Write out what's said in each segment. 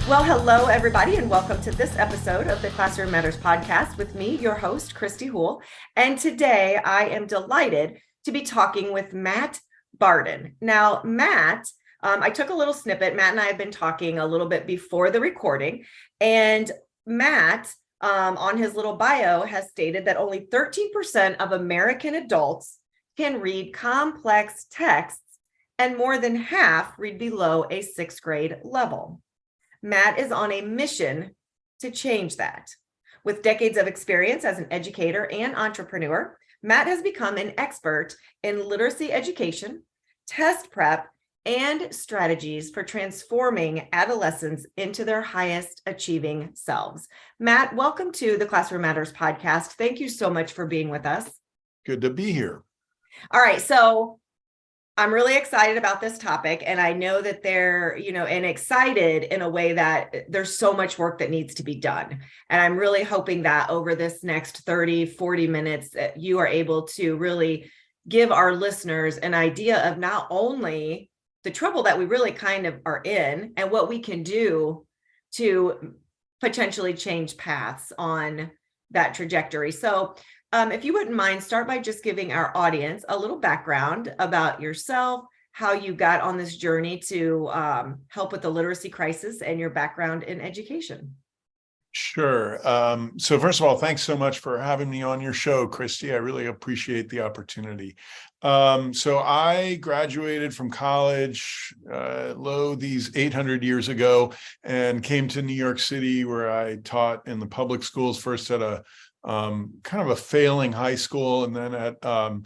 Well, hello, everybody, and welcome to this episode of the Classroom Matters podcast with me, your host, Kristy Houle. And today I am delighted to be talking with Matt Bardin. Now, Matt, I took a little snippet. Matt and I have been talking a little bit before the recording, and Matt, on his little bio, has stated that only 13% of American adults can read complex texts, and more than half read below a sixth grade level. Matt is on a mission to change that. With decades of experience as an educator and entrepreneur, Matt has become an expert in literacy education, test prep, and strategies for transforming adolescents into their highest achieving selves. Matt, welcome to the Classroom Matters podcast. Thank you so much for being with us. Good to be here. All right, so I'm really excited about this topic, and I know that and excited in a way that there's so much work that needs to be done. And I'm really hoping that over this next 30, 40 minutes, you are able to really give our listeners an idea of not only the trouble that we really kind of are in and what we can do to potentially change paths on that trajectory. So if you wouldn't mind, start by just giving our audience a little background about yourself, how you got on this journey to help with the literacy crisis, and your background in education. Sure. So first of all, thanks so much for having me on your show, Kristy. I really appreciate the opportunity. So I graduated from college, these 800 years ago, and came to New York City, where I taught in the public schools, first at a kind of a failing high school, and then at a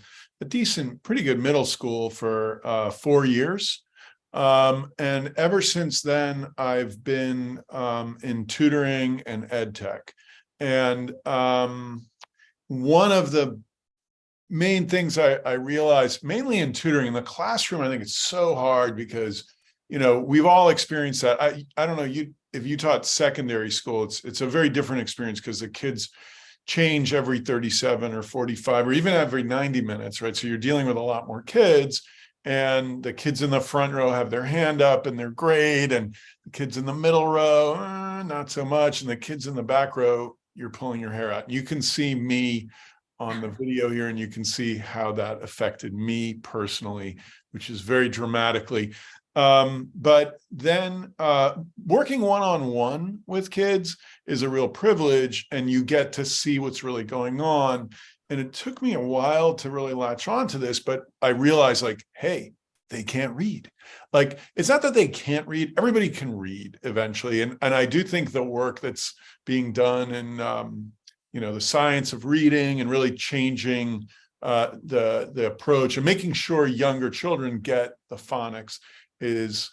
decent, pretty good middle school for 4 years. And ever since then, I've been in tutoring and ed tech. And one of the main things I realized, mainly in tutoring in the classroom, I think it's so hard because, we've all experienced that. I don't know, if you taught secondary school, it's a very different experience because the kids change every 37 or 45 or even every 90 minutes, right? So you're dealing with a lot more kids, and the kids in the front row have their hand up and they're great, and the kids in the middle row, not so much, and the kids in the back row, you're pulling your hair out. You can see me on the video here, and you can see how that affected me personally, which is very dramatically. But then working one-on-one with kids is a real privilege, and you get to see what's really going on. And it took me a while to really latch on to this, but I realized, hey, they can't read. It's not that they can't read. Everybody can read eventually. And I do think the work that's being done in, the science of reading and really changing the approach and making sure younger children get the phonics is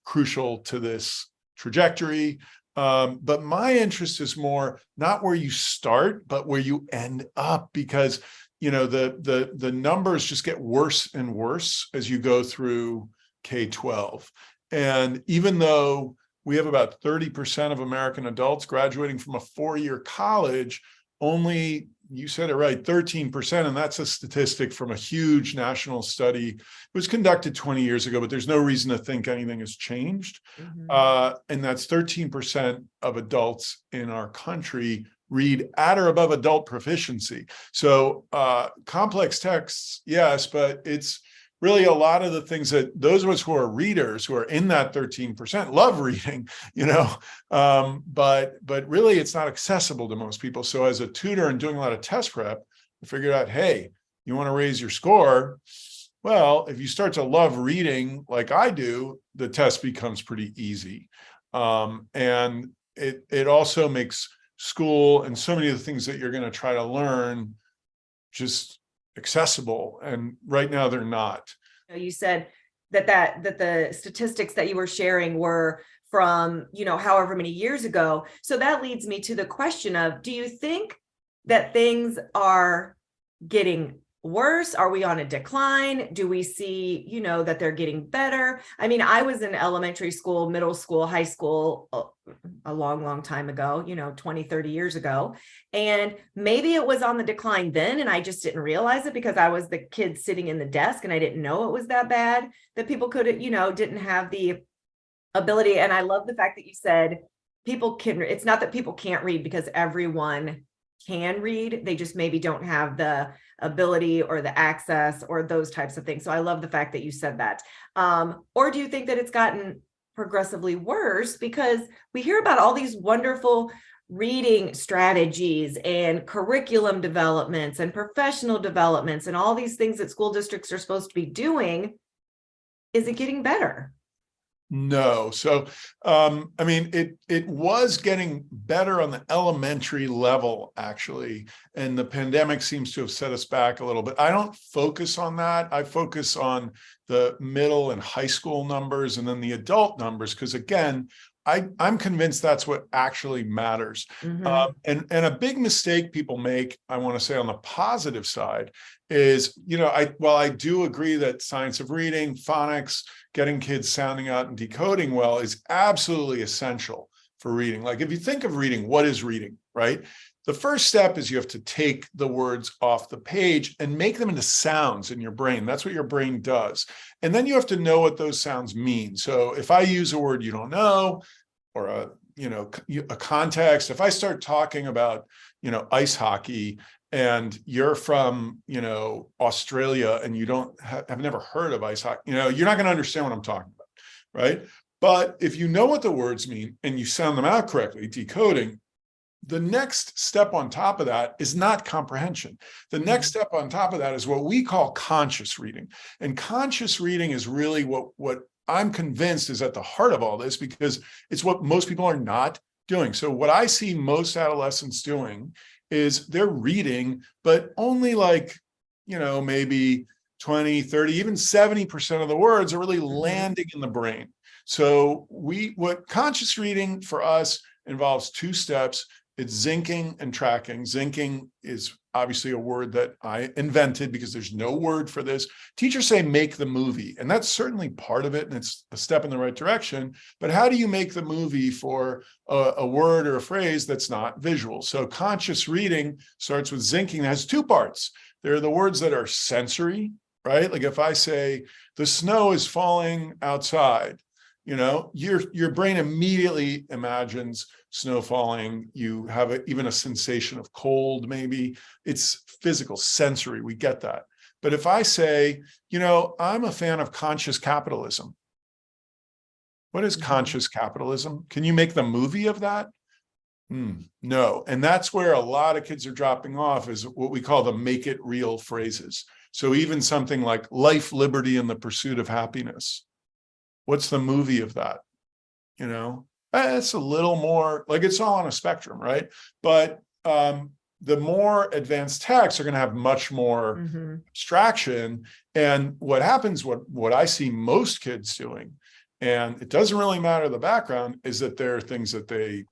crucial to this trajectory. But my interest is more not where you start, but where you end up, because the numbers just get worse and worse as you go through K-12. And even though we have about 30% of American adults graduating from a 4-year college, only, you said it right, 13%, and that's a statistic from a huge national study. It was conducted 20 years ago, but there's no reason to think anything has changed. Mm-hmm. And that's 13% of adults in our country read at or above adult proficiency. So complex texts, yes, but it's really a lot of the things that those of us who are readers, who are in that 13%, love reading, but really it's not accessible to most people. So as a tutor and doing a lot of test prep, I figured out, hey, you want to raise your score? Well, if you start to love reading like I do, the test becomes pretty easy. And it also makes school and so many of the things that you're going to try to learn just accessible, and right now they're not. You said that the statistics that you were sharing were from however many years ago. So that leads me to the question of, do you think that things are getting worse? Are we on a decline? Do we see that they're getting better? I mean, I was in elementary school, middle school, high school a long time ago, 20, 30 years ago. And maybe it was on the decline then, and I just didn't realize it because I was the kid sitting in the desk and I didn't know it was that bad, that people could, didn't have the ability. And I love the fact that you said people can, it's not that people can't read, because everyone can read. They just maybe don't have the ability or the access or those types of things. So I love the fact that you said that. Or do you think that it's gotten progressively worse? Because we hear about all these wonderful reading strategies and curriculum developments and professional developments and all these things that school districts are supposed to be doing. Is it getting better? No. So, I mean, it was getting better on the elementary level, actually, and the pandemic seems to have set us back a little bit. I don't focus on that. I focus on the middle and high school numbers and then the adult numbers, because again, I'm convinced that's what actually matters. Mm-hmm. And a big mistake people make, I want to say on the positive side, is, while I do agree that science of reading, phonics, getting kids sounding out and decoding well is absolutely essential for reading. Like if you think of reading, what is reading, right? The first step is you have to take the words off the page and make them into sounds in your brain. That's what your brain does. And then you have to know what those sounds mean. So if I use a word you don't know, or a context, if I start talking about, ice hockey, and you're from, Australia, and you don't have never heard of ice hockey, you're not going to understand what I'm talking about, right? But if you know what the words mean and you sound them out correctly, decoding, the next step on top of that is not comprehension. The next step on top of that is what we call conscious reading. And conscious reading is really what I'm convinced is at the heart of all this, because it's what most people are not doing. So what I see most adolescents doing is they're reading, but only maybe 20, 30, even 70% of the words are really landing in the brain. So what conscious reading for us involves two steps. It's zinking and tracking. Zinking is obviously a word that I invented because there's no word for this. Teachers say make the movie, and that's certainly part of it, and it's a step in the right direction. But how do you make the movie for a word or a phrase that's not visual? So conscious reading starts with zinking. It has two parts. There are the words that are sensory, right? Like if I say the snow is falling outside, your brain immediately imagines snow falling. You have even a sensation of cold, maybe. It's physical, sensory. We get that. But if I say, I'm a fan of conscious capitalism. What is conscious capitalism? Can you make the movie of that? No. And that's where a lot of kids are dropping off, is what we call the make it real phrases. So even something like life, liberty, and the pursuit of happiness. What's the movie of that? It's a little more like it's all on a spectrum, right? But the more advanced texts are going to have much more abstraction. And what happens, what I see most kids doing, and it doesn't really matter the background, is that there are things that they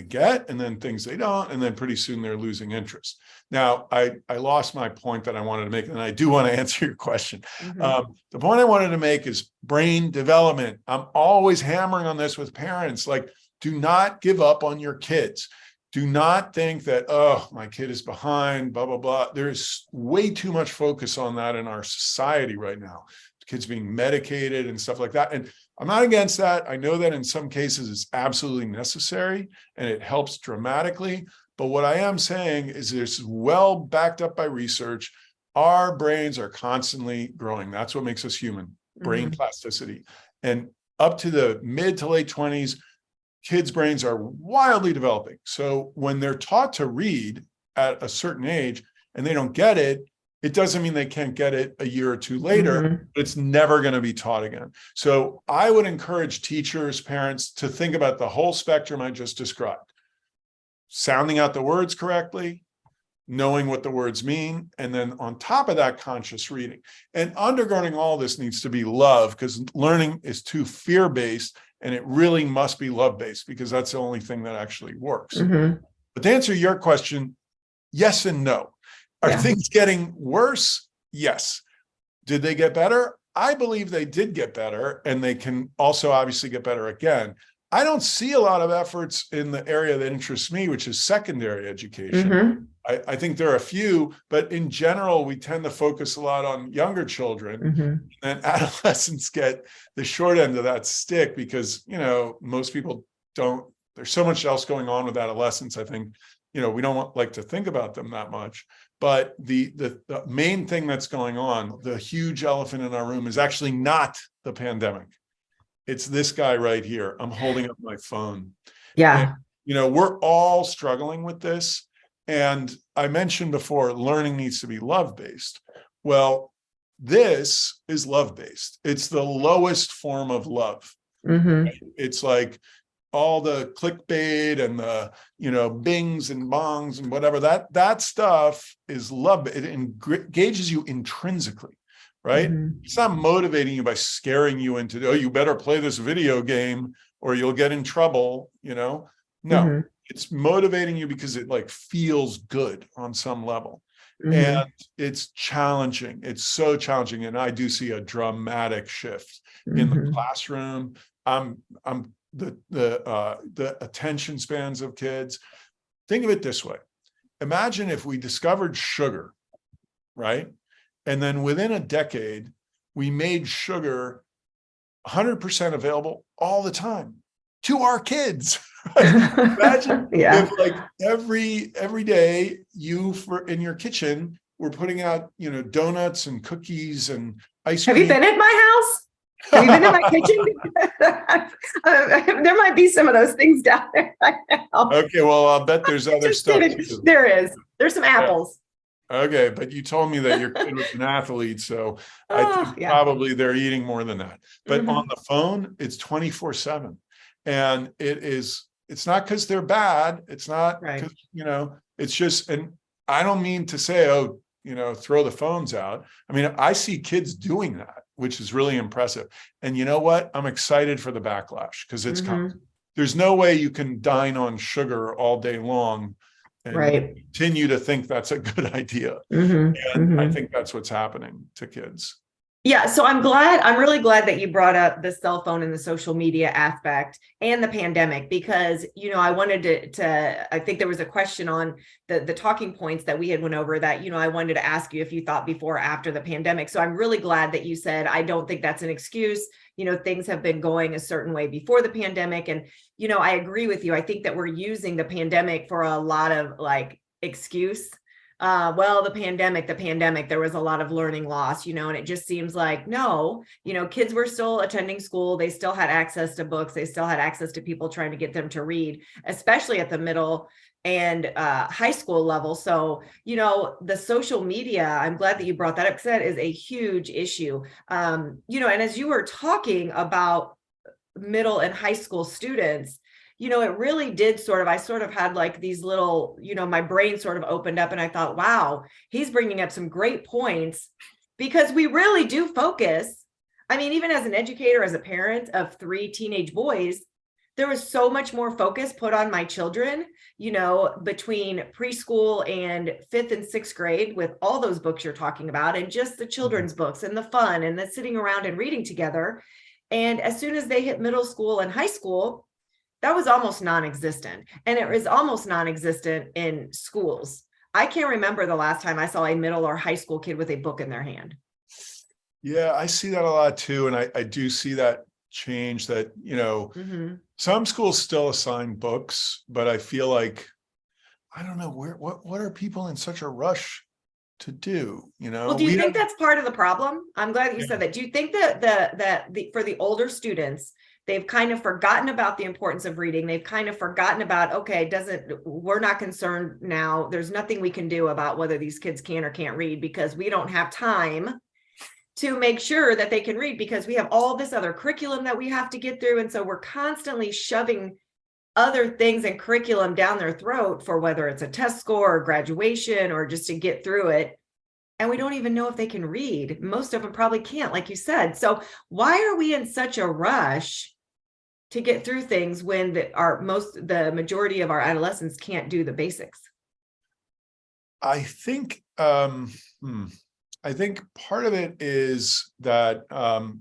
get, and then things they don't, and then pretty soon they're losing interest. Now, I lost my point that I wanted to make, and I do want to answer your question. The point I wanted to make is brain development. I'm always hammering on this with parents. Like, do not give up on your kids. Do not think that, oh, my kid is behind, blah, blah, blah. There's way too much focus on that in our society right now. Kids being medicated and stuff like that. And I'm not against that. I know that in some cases it's absolutely necessary and it helps dramatically. But what I am saying is this is well backed up by research. Our brains are constantly growing. That's what makes us human, brain plasticity. And up to the mid to late 20s, kids' brains are wildly developing. So when they're taught to read at a certain age and they don't get it, it doesn't mean they can't get it a year or two later, but it's never going to be taught again. So I would encourage teachers, parents to think about the whole spectrum I just described. Sounding out the words correctly, knowing what the words mean, and then on top of that, conscious reading. And undergirding all this needs to be love, because learning is too fear-based, and it really must be love-based, because that's the only thing that actually works. But to answer your question, yes and no. Are things getting worse? Yes. Did they get better? I believe they did get better, and they can also obviously get better again. I don't see a lot of efforts in the area that interests me, which is secondary education. I think there are a few, but in general, we tend to focus a lot on younger children. Mhm. And adolescents get the short end of that stick because, most people don't, there's so much else going on with adolescents. I think, we don't like to think about them that much. But the main thing that's going on, the huge elephant in our room, is actually not the pandemic. It's this guy right here. I'm holding up my phone. And, Yeah. we're all struggling with this. And I mentioned before, learning needs to be love-based. Well, this is love-based. It's the lowest form of love. Mhm. It's like all the clickbait and the, bings and bongs and whatever, that stuff is love. It engages you intrinsically, right? Mhm. It's not motivating you by scaring you into, oh, you better play this video game or you'll get in trouble, No, Mhm. it's motivating you because it like feels good on some level. Mhm. And it's challenging. It's so challenging. And I do see a dramatic shift in the Mhm. classroom. I'm the attention spans of kids. Think of it this way. Imagine if we discovered sugar, right? And then within a decade, we made sugar 100% available all the time to our kids. Imagine Yeah. if like every day in your kitchen were putting out, donuts and cookies and ice Have you cream. been at my house? Have you been in my kitchen? There might be some of those things down there right now. Okay, well, I'll bet there's other Just stuff kidding. too. There is. There's some Yeah. apples. Okay, but you told me that your kid was an athlete, so I Oh, think yeah. probably they're eating more than that. But on Mhm. the phone, it's 24/7. And it's not because they're bad. It's not Right. because, it's just, and I don't mean to say, oh, throw the phones out. I mean, I see kids doing that, which is really impressive. And you know what? I'm excited for the backlash because it's coming. Mhm. There's no way you can dine on sugar all day long and Right. continue to think that's a good idea. Mhm. And I Mhm. think that's what's happening to kids. Yeah, so I'm really glad that you brought up the cell phone and the social media aspect and the pandemic because, I wanted I think there was a question on the talking points that we had went over that, I wanted to ask you if you thought before or after the pandemic. So I'm really glad that you said, I don't think that's an excuse. Things have been going a certain way before the pandemic. And, I agree with you. I think that we're using the pandemic for a lot of like excuse. Well, the pandemic, there was a lot of learning loss, and it just seems like, no, kids were still attending school. They still had access to books. They still had access to people trying to get them to read, especially at the middle and high school level. So, the social media, I'm glad that you brought that up because that is a huge issue. And as you were talking about middle and high school students, it really did I sort of had like these little, my brain sort of opened up and I thought, wow, he's bringing up some great points because we really do focus. I mean, even as an educator, as a parent of 3 teenage boys, there was so much more focus put on my children, between preschool and 5th and 6th grade with all those books you're talking about and just the children's books and the fun and the sitting around and reading together. And as soon as they hit middle school and high school, that was almost non-existent. And it was almost non-existent in schools. I can't remember the last time I saw a middle or high school kid with a book in their hand. Yeah, I see that a lot too. And I do see that change that, some schools still assign books, but I feel like, I don't know, what are people in such a rush to do? Well, do you think that's part of the problem? I'm glad that you said that. Do you think that for the older students, they've kind of forgotten about the importance of reading? They've kind of forgotten about, okay, we're not concerned now. There's nothing we can do about whether these kids can or can't read because we don't have time to make sure that they can read because we have all this other curriculum that we have to get through. And so we're constantly shoving other things and curriculum down their throat for whether it's a test score or graduation or just to get through it. And we don't even know if they can read. Most of them probably can't, like you said. So why are we in such a rush to get through things when the majority of our adolescents can't do the basics? I think I think part of it is that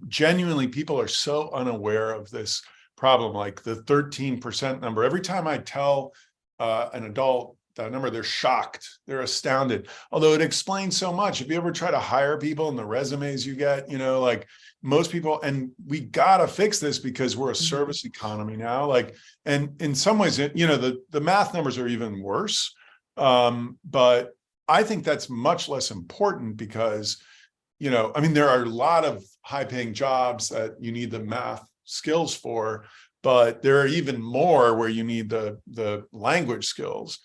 genuinely people are so unaware of this problem, like the 13% number. Every time I tell an adult that number, they're shocked, they're astounded. Although it explains so much. If you ever try to hire people and the resumes you get, like most people, and we gotta fix this because we're a service economy now. Like, and in some ways, the math numbers are even worse. But I think that's much less important because, there are a lot of high-paying jobs that you need the math skills for, but there are even more where you need the language skills.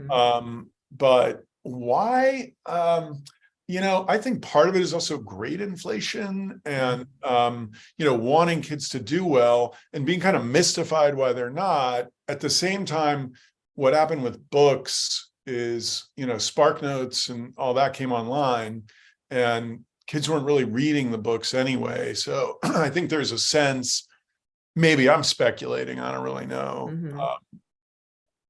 But why? I think part of it is also grade inflation and, wanting kids to do well and being kind of mystified why they're not. At the same time, what happened with books is, Spark Notes and all that came online and kids weren't really reading the books anyway. So I think there's a sense, maybe I'm speculating, I don't really know,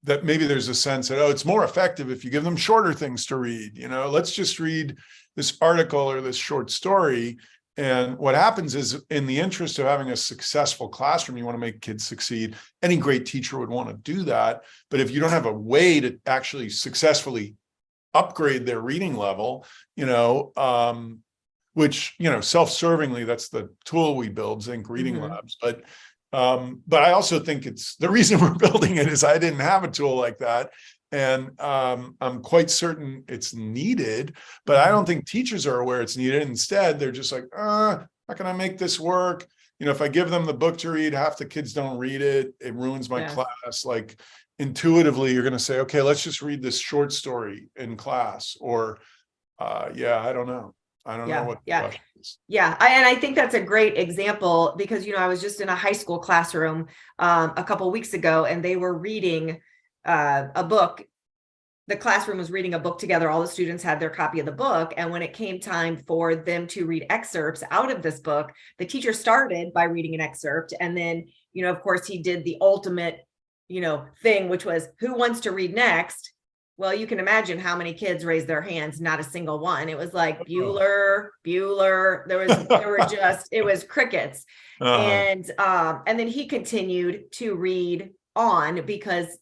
that maybe there's a sense that, it's more effective if you give them shorter things to read. Let's just read this article or this short story. And what happens is, in the interest of having a successful classroom, you want to make kids succeed. Any great teacher would want to do that. But if you don't have a way to actually successfully upgrade their reading level, which, self-servingly, that's the tool we build, Zinc Reading Labs. But I also think it's the reason we're building it is I didn't have a tool like that. And I'm quite certain it's needed, but I don't think teachers are aware it's needed. Instead, they're just like, how can I make this work? If I give them the book to read, half the kids don't read it. It ruins my class. Like, intuitively, you're going to say, okay, let's just read this short story in class. Or, I don't know. I don't know what the question is. And I think that's a great example because, I was just in a high school classroom a couple of weeks ago, and they were reading a book. The classroom was reading a book together. All the students had their copy of the book. And when it came time for them to read excerpts out of this book, the teacher started by reading an excerpt. And then, of course, he did the ultimate, thing, which was, who wants to read next? Well, you can imagine how many kids raised their hands. Not a single one. It was like Bueller. It was crickets. And then he continued to read on because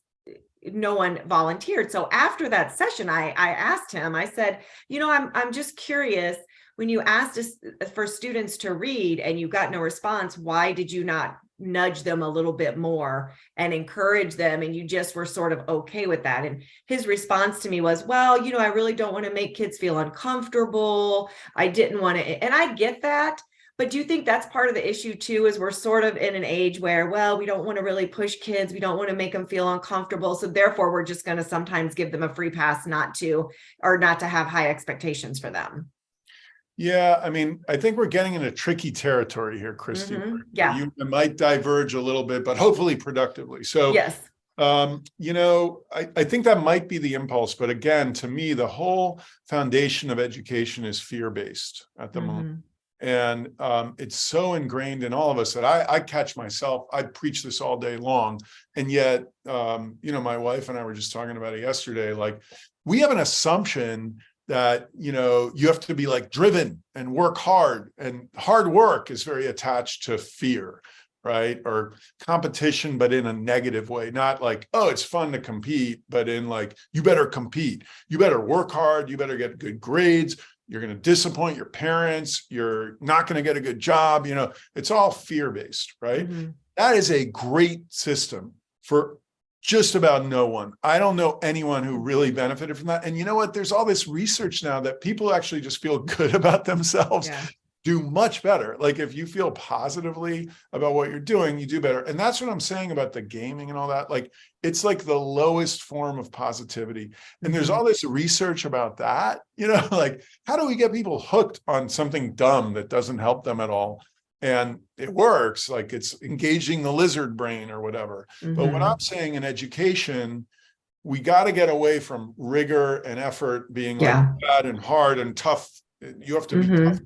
no one volunteered. So after that session, I asked him, I said, I'm just curious, when you asked us for students to read and you got no response, why did you not nudge them a little bit more and encourage them? And you just were sort of okay with that. And his response to me was, well, I really don't want to make kids feel uncomfortable. I didn't want to, and I get that. But do you think that's part of the issue too, is we're sort of in an age where, well, we don't want to really push kids. We don't want to make them feel uncomfortable. So therefore, we're just going to sometimes give them a free pass not to have high expectations for them. Yeah, I think we're getting into tricky territory here, Kristy. You might diverge a little bit, but hopefully productively. So, yes. I think that might be the impulse. But again, to me, the whole foundation of education is fear-based at the moment. And it's so ingrained in all of us that I catch myself, I preach this all day long. And yet, my wife and I were just talking about it yesterday. Like, we have an assumption that, you have to be like driven and work hard, and hard work is very attached to fear, right? Or competition, but in a negative way, not like, oh, it's fun to compete, but in like, you better compete, you better work hard, you better get good grades. You're going to disappoint your parents. You're not going to get a good job. It's all fear-based, right? That is a great system for just about no one. I don't know anyone who really benefited from that. And you know what? There's all this research now that people actually just feel good about themselves, do much better. Like, if you feel positively about what you're doing, you do better. And that's what I'm saying about the gaming and all that. Like, it's like the lowest form of positivity. And there's all this research about that, like, how do we get people hooked on something dumb that doesn't help them at all? And it works, like it's engaging the lizard brain or whatever. But what I'm saying in education, we got to get away from rigor and effort being like bad and hard and tough. You have to be tough.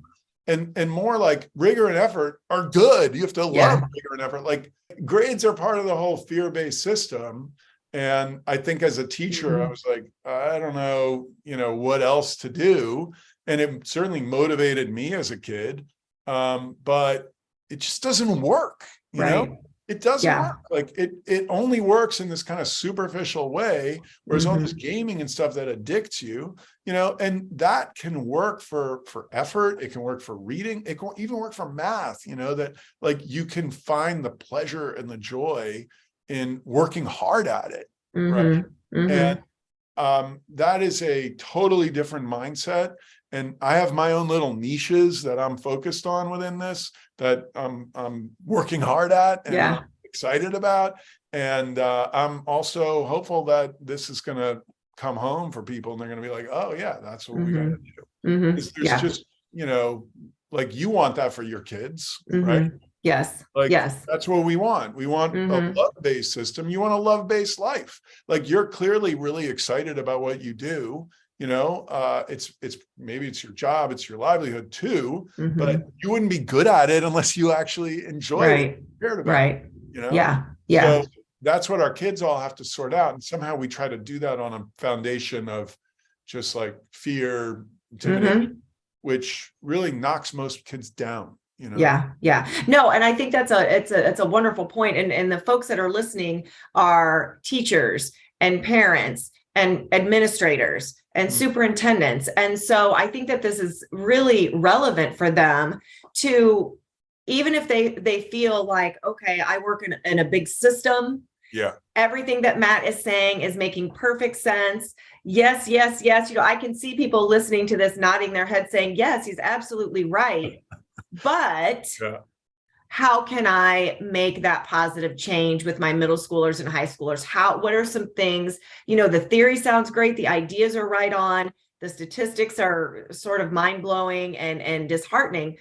And more like rigor and effort are good. You have to love rigor and effort. Like, grades are part of the whole fear-based system. And I think as a teacher, I was like, I don't know, what else to do. And it certainly motivated me as a kid. But it just doesn't work, you know? It doesn't Yeah. work. Like it only works in this kind of superficial way, whereas all this gaming and stuff that addicts you, and that can work for effort. It can work for reading. It can even work for math, that like you can find the pleasure and the joy in working hard at it. Right. And that is a totally different mindset. And I have my own little niches that I'm focused on within this, that I'm working hard at and I'm excited about. And I'm also hopeful that this is going to come home for people and they're going to be like, oh yeah, that's what we got to do. There's just, like you want that for your kids, right? Yes. Like, yes. that's what we want. We want a love-based system. You want a love-based life. Like, you're clearly really excited about what you do. It's maybe it's your job, it's your livelihood too, but you wouldn't be good at it unless you actually enjoyed it, cared about it, Yeah. So that's what our kids all have to sort out. And somehow we try to do that on a foundation of just like fear, intimidation, which really knocks most kids down. Yeah. No, and I think that's it's a wonderful point. And the folks that are listening are teachers and parents and administrators and superintendents. And so I think that this is really relevant for them to, even if they feel like, okay, I work in a big system. Yeah. Everything that Matt is saying is making perfect sense. Yes. I can see people listening to this nodding their head saying, yes, he's absolutely right. But how can I make that positive change with my middle schoolers and high schoolers? What are some things, the theory sounds great. The ideas are right on. The statistics are sort of mind blowing and disheartening.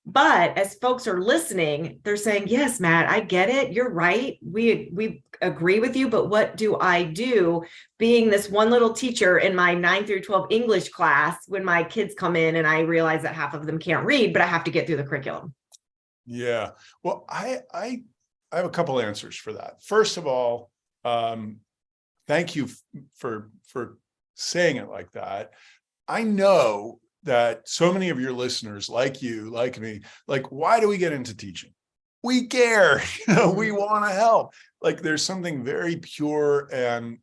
But as folks are listening, they're saying, yes, Matt, I get it. You're right. We agree with you. But what do I do being this one little teacher in my 9 through 12 English class when my kids come in and I realize that half of them can't read, but I have to get through the curriculum? Yeah. Well, I have a couple answers for that. First of all, thank you for saying it like that. I know that so many of your listeners, like you, like me, like, why do we get into teaching? We care, we want to help. Like, there's something very pure and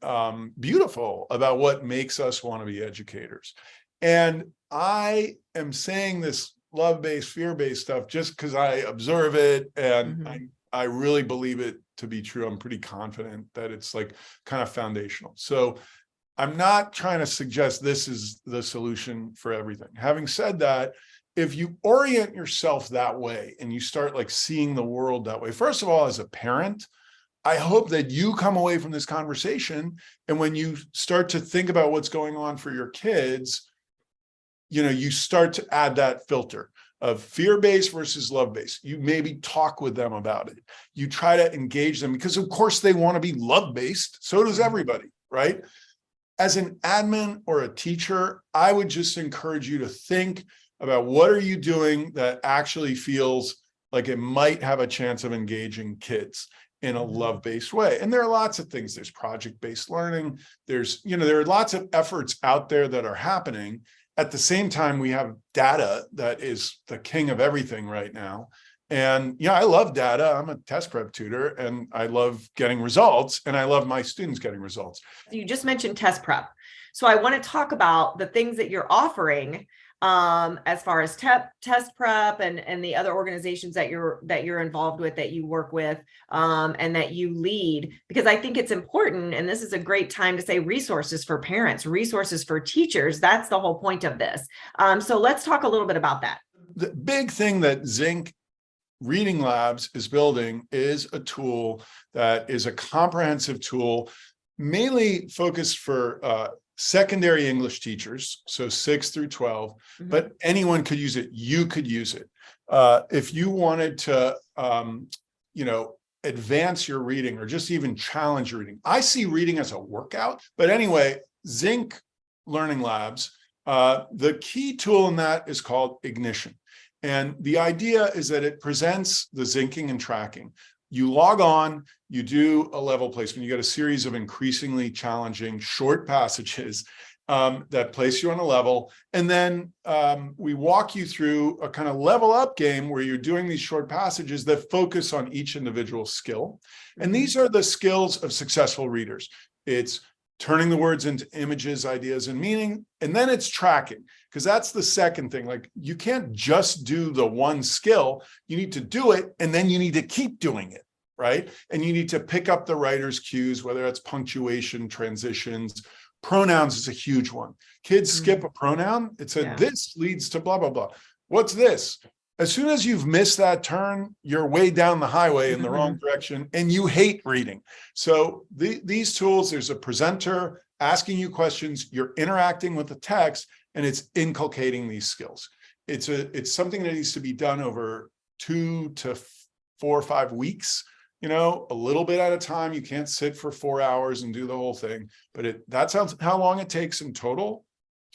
beautiful about what makes us want to be educators. And I am saying this love-based, fear-based stuff just because I observe it and I really believe it to be true. I'm pretty confident that it's like kind of foundational. So I'm not trying to suggest this is the solution for everything. Having said that, if you orient yourself that way and you start like seeing the world that way, first of all, as a parent, I hope that you come away from this conversation, and when you start to think about what's going on for your kids, you start to add that filter of fear-based versus love-based. You maybe talk with them about it. You try to engage them because, of course, they want to be love-based. So does everybody, right? As an admin or a teacher, I would just encourage you to think about what are you doing that actually feels like it might have a chance of engaging kids in a love-based way. And there are lots of things. There's project-based learning. There's, there are lots of efforts out there that are happening. At the same time, we have data that is the king of everything right now. And I love data. I'm a test prep tutor and I love getting results, and I love my students getting results. You just mentioned test prep. So I want to talk about the things that you're offering as far as test prep and the other organizations that you're involved with, that you work with, and that you lead, because I think it's important. And this is a great time to say resources for parents, resources for teachers. That's the whole point of this. So let's talk a little bit about that. The big thing that Zinc Reading Labs is building is a tool that is a comprehensive tool, mainly focused for secondary English teachers, so 6 through 12, but anyone could use it. You could use it. If you wanted to, advance your reading or just even challenge your reading. I see reading as a workout, but anyway, Zinc Learning Labs, the key tool in that is called Ignition. And the idea is that it presents the zinking and tracking. You log on, you do a level placement, you get a series of increasingly challenging short passages, that place you on a level. And then we walk you through a kind of level up game where you're doing these short passages that focus on each individual skill. And these are the skills of successful readers. It's turning the words into images, ideas, and meaning. And then it's tracking, because that's the second thing. Like, you can't just do the one skill. You need to do it, and then you need to keep doing it, right? And you need to pick up the writer's cues, whether it's punctuation, transitions. Pronouns is a huge one. Kids skip a pronoun. It said, this leads to blah, blah, blah. What's this? As soon as you've missed that turn, you're way down the highway in the wrong direction, and you hate reading. So these tools, there's a presenter asking you questions, you're interacting with the text, and it's inculcating these skills. It's something that needs to be done over 2 to 4 or 5 weeks. A little bit at a time. You can't sit for 4 hours and do the whole thing, but that's how long it takes in total,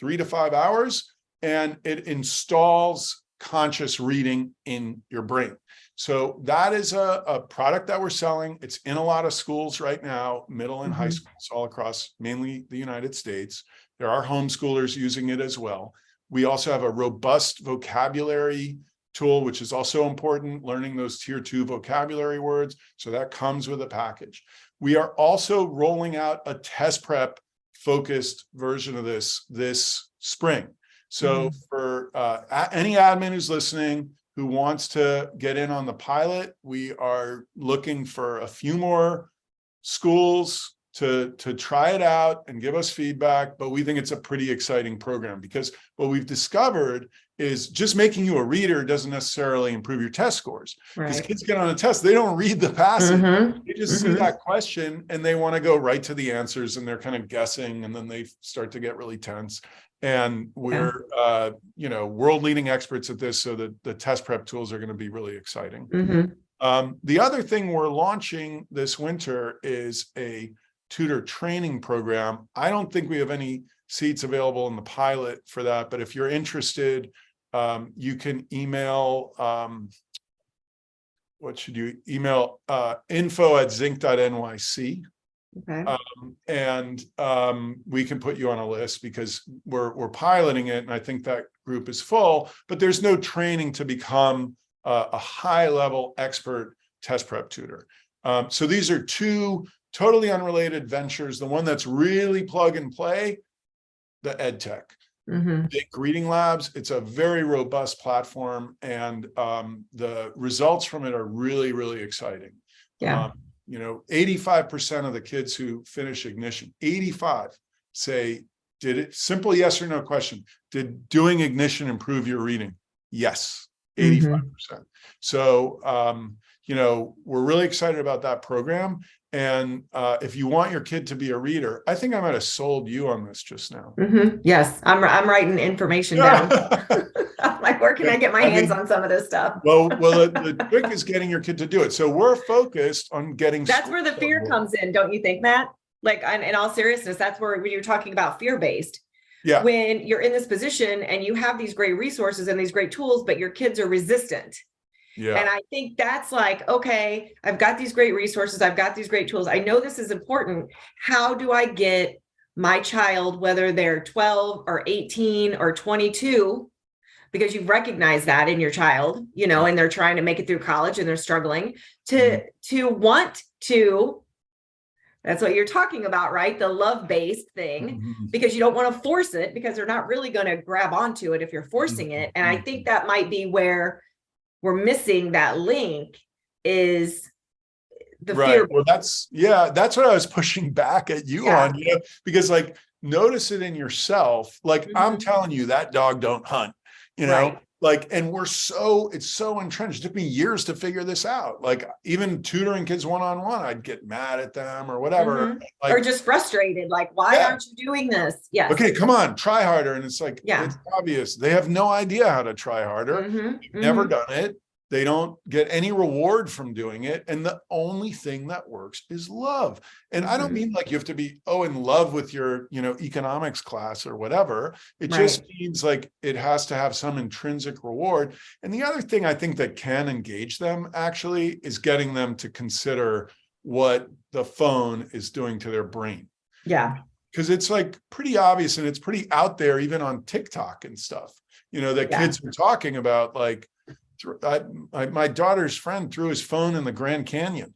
3 to 5 hours, and it installs conscious reading in your brain. So that is a product that we're selling. It's in a lot of schools right now, middle and high schools all across mainly the United States. There are homeschoolers using it as well. We also have a robust vocabulary tool, which is also important, learning those tier 2 vocabulary words. So that comes with a package. We are also rolling out a test prep focused version of this spring. So for any admin who's listening who wants to get in on the pilot, we are looking for a few more schools to try it out and give us feedback. But we think it's a pretty exciting program, because what we've discovered is just making you a reader doesn't necessarily improve your test scores. Because kids get on a test, they don't read the passage. They just see that question and they want to go right to the answers, and they're kind of guessing, and then they start to get really tense. And we're world leading experts at this, so that the test prep tools are going to be really exciting. The other thing we're launching this winter is a tutor training program. I don't think we have any seats available in the pilot for that, but if you're interested, you can email, info@zinc.nyc. And we can put you on a list, because we're piloting it, and I think that group is full, but there's no training to become a high level expert test prep tutor. So these are 2 totally unrelated ventures. The one that's really plug and play, the EdTech. Big Reading Labs. It's a very robust platform, and the results from it are really, really exciting. 85% of the kids who finish Ignition, 85 say, did it, simple yes or no question, did doing Ignition improve your reading? Yes, 85%. So, we're really excited about that program. And if you want your kid to be a reader, I think I might have sold you on this just now. Yes, I'm writing information down. I'm like, where can I get my hands on some of this stuff? Well, the trick is getting your kid to do it. So we're focused on getting. That's where the fear comes in, don't you think, Matt? Like, in all seriousness, that's where, when you're talking about fear-based. Yeah. When you're in this position and you have these great resources and these great tools, but your kids are resistant. Yeah. And I think that's like, okay, I've got these great resources. I've got these great tools. I know this is important. How do I get my child, whether they're 12 or 18 or 22, because you recognize that in your child, and they're trying to make it through college and they're struggling to want to, that's what you're talking about, right? The love-based thing, because you don't want to force it, because they're not really going to grab onto it if you're forcing it. And I think that might be where we're missing that link, is the fear. Well, that's what I was pushing back at you on, because like, notice it in yourself. Like, I'm telling you, that dog don't hunt, like, and it's so entrenched. It took me years to figure this out. Like, even tutoring kids one-on-one, I'd get mad at them or whatever. Like, or just frustrated. Like, why aren't you doing this? Yes. Okay, come on, try harder. And it's like, it's obvious. They have no idea how to try harder. They've never done it. They don't get any reward from doing it. And the only thing that works is love. And I don't mean like you have to be, in love with your, economics class or whatever. It just means like it has to have some intrinsic reward. And the other thing I think that can engage them actually is getting them to consider what the phone is doing to their brain. Yeah. because it's like pretty obvious and it's pretty out there, even on TikTok and stuff, that kids are talking about, like, my daughter's friend threw his phone in the Grand Canyon.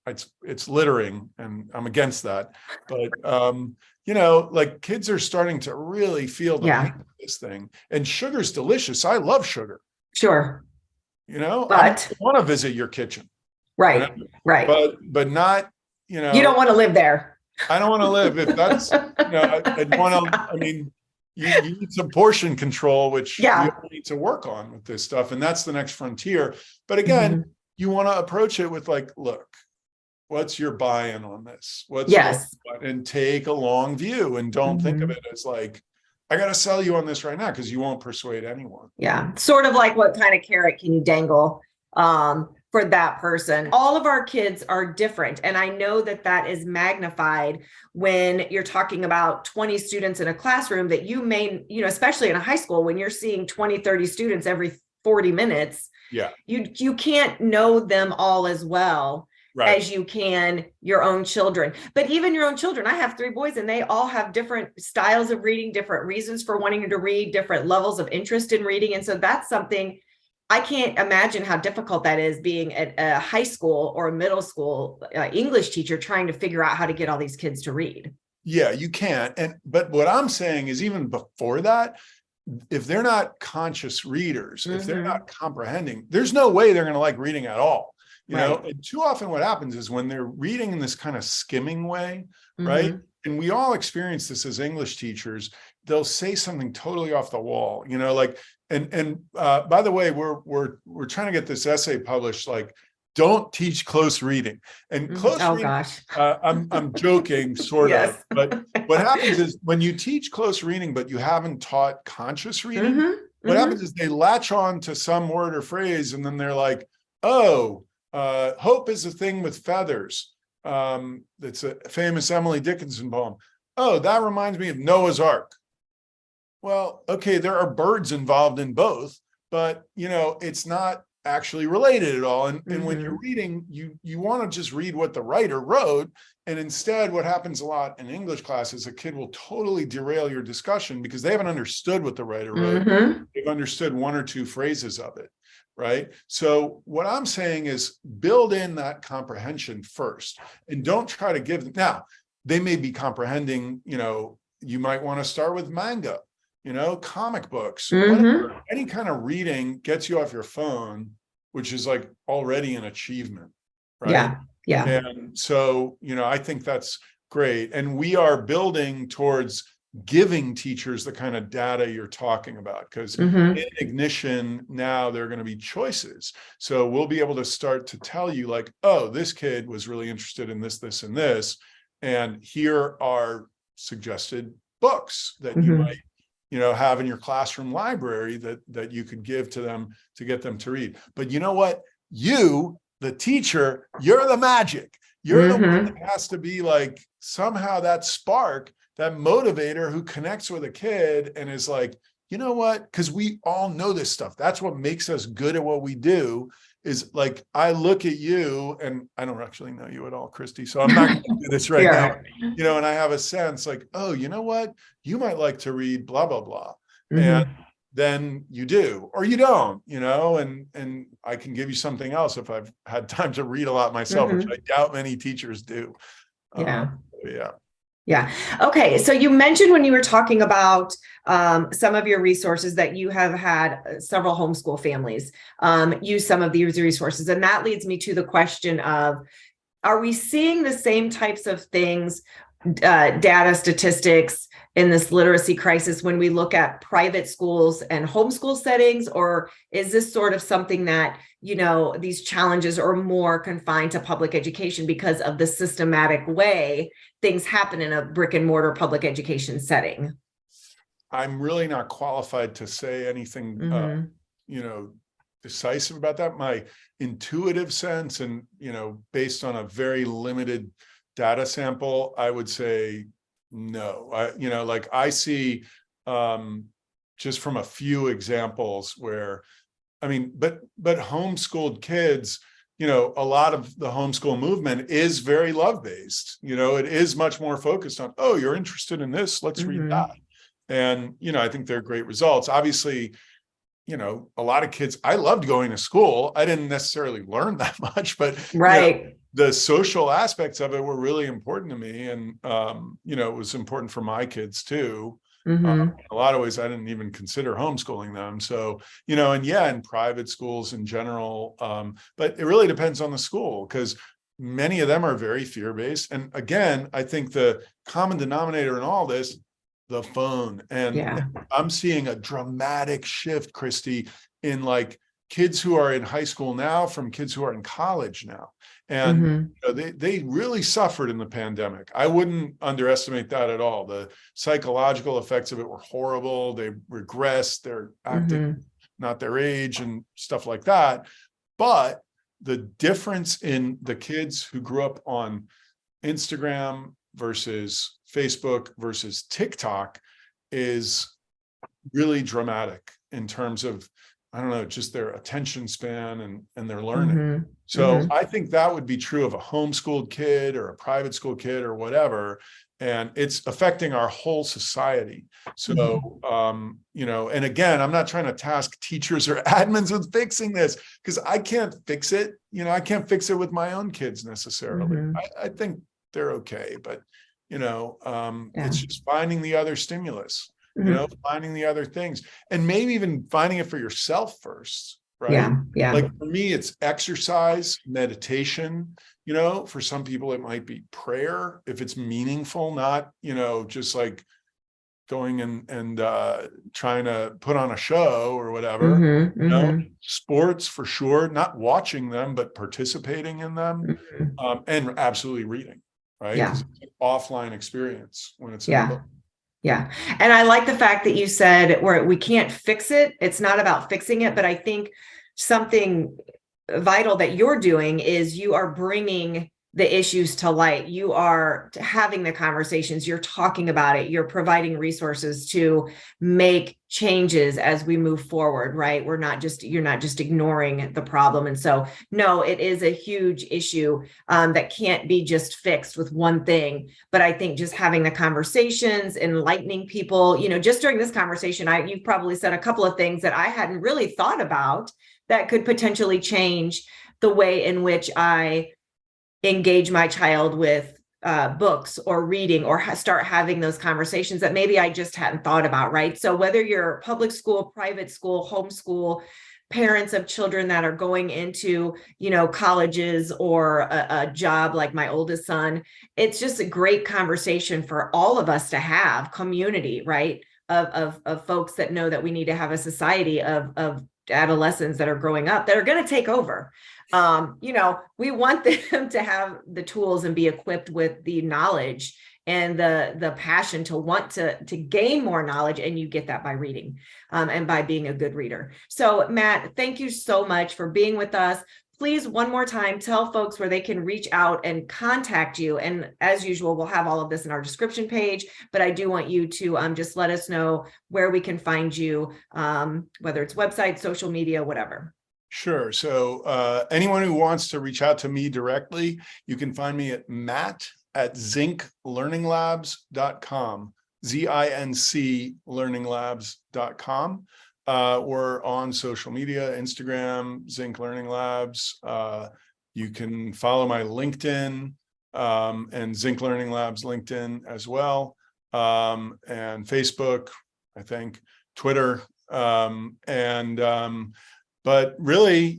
It's littering, and I'm against that. But like, kids are starting to really feel the pain of this thing. And sugar's delicious. I love sugar. Sure. I want to visit your kitchen. Right. Right. But not, you don't want to live there. I don't want to live if that's, you need some portion control, which you need to work on with this stuff. And that's the next frontier. But again, you want to approach it with, like, look, what's your buy-in on this? And take a long view, and don't think of it as like, I got to sell you on this right now, because you won't persuade anyone. Yeah. Sort of like, what kind of carrot can you dangle for that person? All of our kids are different. And I know that is magnified when you're talking about 20 students in a classroom, that you may, especially in a high school, when you're seeing 20, 30 students every 40 minutes, you can't know them all as well as you can your own children. But even your own children, I have 3 boys, and they all have different styles of reading, different reasons for wanting to read, different levels of interest in reading. And so that's something I can't imagine how difficult that is, being at a high school or a middle school English teacher, trying to figure out how to get all these kids to read. Yeah, you can. But what I'm saying is, even before that, if they're not conscious readers, if they're not comprehending, there's no way they're going to like reading at all. And too often what happens is, when they're reading in this kind of skimming way, right? And we all experience this as English teachers, they'll say something totally off the wall, like, and by the way, we're trying to get this essay published, like, don't teach close reading. And close reading, gosh. I'm joking, sort of, but what happens is, when you teach close reading, but you haven't taught conscious reading, what happens is they latch on to some word or phrase, and then they're like, oh, hope is a thing with feathers. That's a famous Emily Dickinson poem. Oh, that reminds me of Noah's Ark. Well, okay, there are birds involved in both, but it's not actually related at all. And when you're reading, you want to just read what the writer wrote. And instead, what happens a lot in English classes, a kid will totally derail your discussion, because they haven't understood what the writer wrote. They've understood 1 or 2 phrases of it. Right. So what I'm saying is, build in that comprehension first, and don't try to give them. Now, they may be comprehending, you might want to start with manga, comic books, whatever. Any kind of reading gets you off your phone, which is like already an achievement. Right. Yeah. And so, I think that's great. And we are building towards giving teachers the kind of data you're talking about, because in Ignition now there are going to be choices. So we'll be able to start to tell you, like, oh, this kid was really interested in this, this, and this, and here are suggested books that you might have in your classroom library that you could give to them to get them to read. But you know what? You, the teacher, you're the magic. You're the one that has to be like, somehow, that spark, that motivator who connects with a kid and is like, you know what? Because we all know this stuff. That's what makes us good at what we do, is like, I look at you, and I don't actually know you at all, Kristy, so I'm not going to do this right now. And I have a sense like, oh, you know what? You might like to read blah, blah, blah. And then you do, or you don't, and I can give you something else if I've had time to read a lot myself, which I doubt many teachers do. Yeah. Okay. So you mentioned, when you were talking about some of your resources, that you have had several homeschool families use some of these resources. And that leads me to the question of, are we seeing the same types of things, data, statistics, in this literacy crisis when we look at private schools and homeschool settings? Or is this sort of something that, these challenges are more confined to public education because of the systematic way things happen in a brick and mortar public education setting? I'm really not qualified to say anything, decisive about that. My intuitive sense, and, based on a very limited data sample, I would say no. I see just from a few examples where, but homeschooled kids, a lot of the homeschool movement is very love-based. It is much more focused on, oh, you're interested in this, let's read that. And, I think they're great results. Obviously, a lot of kids, I loved going to school. I didn't necessarily learn that much, but the social aspects of it were really important to me. And, it was important for my kids too. In a lot of ways, I didn't even consider homeschooling them. So, in private schools in general, but it really depends on the school, because many of them are very fear-based. And again, I think the common denominator in all this, the phone. And I'm seeing a dramatic shift, Kristy, in like kids who are in high school now from kids who are in college now. And they really suffered in the pandemic. I wouldn't underestimate that at all. The psychological effects of it were horrible. They regressed, they're acting not their age and stuff like that. But the difference in the kids who grew up on Instagram versus Facebook versus TikTok is really dramatic in terms of, I don't know, just their attention span and their learning. So I think that would be true of a homeschooled kid or a private school kid or whatever. And it's affecting our whole society. So, and again, I'm not trying to task teachers or admins with fixing this, because I can't fix it. I can't fix it with my own kids necessarily. I think they're okay, but it's just finding the other stimulus, finding the other things, and maybe even finding it for yourself first, right? Like for me, it's exercise, meditation. For some people, it might be prayer if it's meaningful, not, just like going and trying to put on a show or whatever. Sports for sure, not watching them, but participating in them, and absolutely reading. Right? It's an offline experience when it's in a book. And I like the fact that you said where we can't fix it. It's not about fixing it, but I think something vital that you're doing is you are bringing the issues to light. You are having the conversations, you're talking about it, you're providing resources to make changes as we move forward, right? You're not just ignoring the problem. And so, no, it is a huge issue that can't be just fixed with one thing. But I think just having the conversations, enlightening people, just during this conversation, you've probably said a couple of things that I hadn't really thought about that could potentially change the way in which I engage my child with books or reading, or start having those conversations that maybe I just hadn't thought about, right? So whether you're public school, private school, homeschool, parents of children that are going into, colleges or a job like my oldest son, it's just a great conversation for all of us to have, community, right? Of folks that know that we need to have a society of adolescents that are growing up that are going to take over. We want them to have the tools and be equipped with the knowledge and the passion to want to gain more knowledge. And you get that by reading and by being a good reader. So Matt, thank you so much for being with us. Please, one more time, tell folks where they can reach out and contact you. And as usual, we'll have all of this in our description page, but I do want you to just let us know where we can find you, whether it's website, social media, whatever. Sure. So anyone who wants to reach out to me directly, you can find me at matt@zinclearninglabs.com, ZINC learninglabs.com. We're on social media, Instagram, Zinc Learning Labs. You can follow my LinkedIn and Zinc Learning Labs LinkedIn as well, and Facebook, I think, Twitter, but really,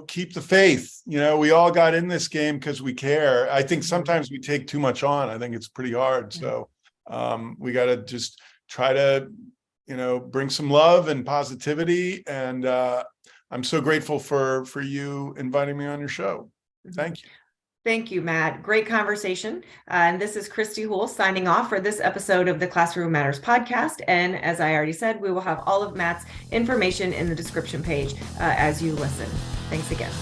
keep the faith. We all got in this game because we care. I think sometimes we take too much on. I think it's pretty hard. So we got to just try to, bring some love and positivity. And I'm so grateful for you inviting me on your show. Thank you. Thank you, Matt. Great conversation. And this is Kristy Houle signing off for this episode of the Classroom Matters podcast. And as I already said, we will have all of Matt's information in the description page as you listen. Thanks again.